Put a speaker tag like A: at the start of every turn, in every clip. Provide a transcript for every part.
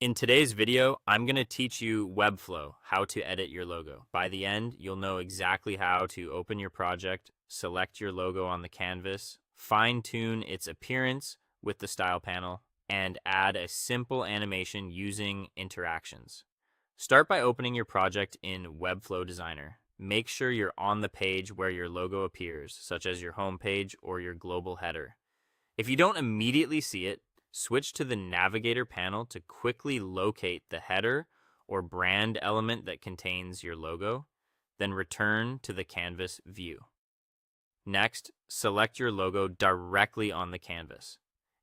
A: In today's video, I'm going to teach you Webflow, how to edit your logo. By the end, you'll know exactly how to open your project, select your logo on the canvas, fine-tune its appearance with the style panel, and add a simple animation using interactions. Start by opening your project in Webflow Designer. Make sure you're on the page where your logo appears, such as your home page or your global header. If you don't immediately see it, switch to the Navigator panel to quickly locate the header or brand element that contains your logo, then return to the canvas view. Next, select your logo directly on the canvas.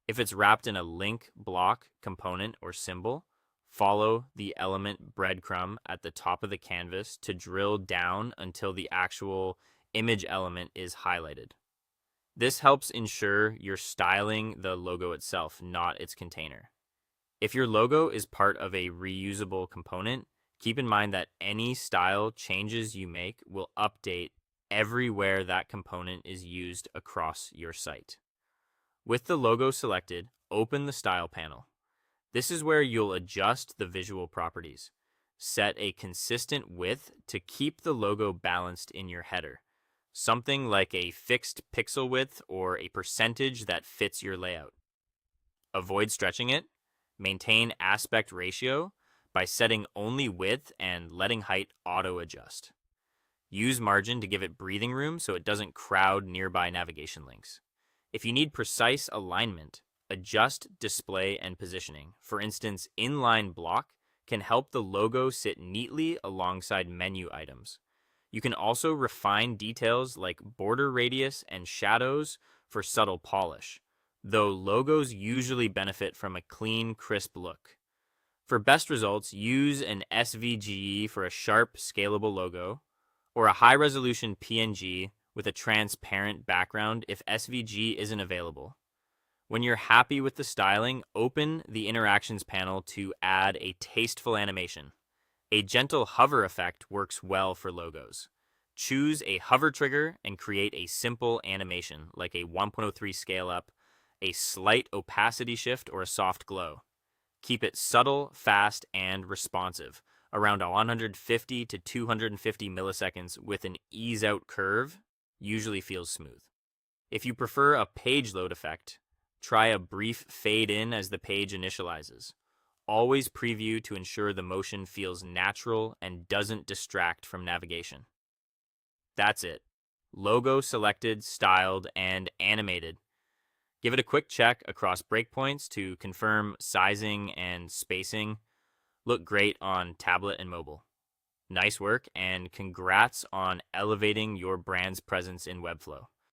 A: If it's wrapped in a link, block, component, or symbol, follow the element breadcrumb at the top of the canvas to drill down until the actual image element is highlighted. This helps ensure you're styling the logo itself, not its container. If your logo is part of a reusable component, keep in mind that any style changes you make will update everywhere that component is used across your site. With the logo selected, open the Style panel. This is where you'll adjust the visual properties. Set a consistent width to keep the logo balanced in your header. Something like a fixed pixel width or a percentage that fits your layout. Avoid stretching it. Maintain aspect ratio by setting only width and letting height auto-adjust. Use margin to give it breathing room so it doesn't crowd nearby navigation links. If you need precise alignment, adjust display and positioning. For instance, inline block can help the logo sit neatly alongside menu items. You can also refine details like border radius and shadows for subtle polish, though logos usually benefit from a clean, crisp look. For best results, use an SVG for a sharp, scalable logo, or a high-resolution PNG with a transparent background if SVG isn't available. When you're happy with the styling, open the Interactions panel to add a tasteful animation. A gentle hover effect works well for logos. Choose a hover trigger and create a simple animation like a 1.03 scale up, a slight opacity shift, or a soft glow. Keep it subtle, fast, and responsive, around 150 to 250 milliseconds with an ease out curve, usually feels smooth. If you prefer a page load effect, try a brief fade in as the page initializes. Always preview to ensure the motion feels natural and doesn't distract from navigation. That's it. Logo selected, styled, and animated. Give it a quick check across breakpoints to confirm sizing and spacing. Look great on tablet and mobile. Nice work, and congrats on elevating your brand's presence in Webflow.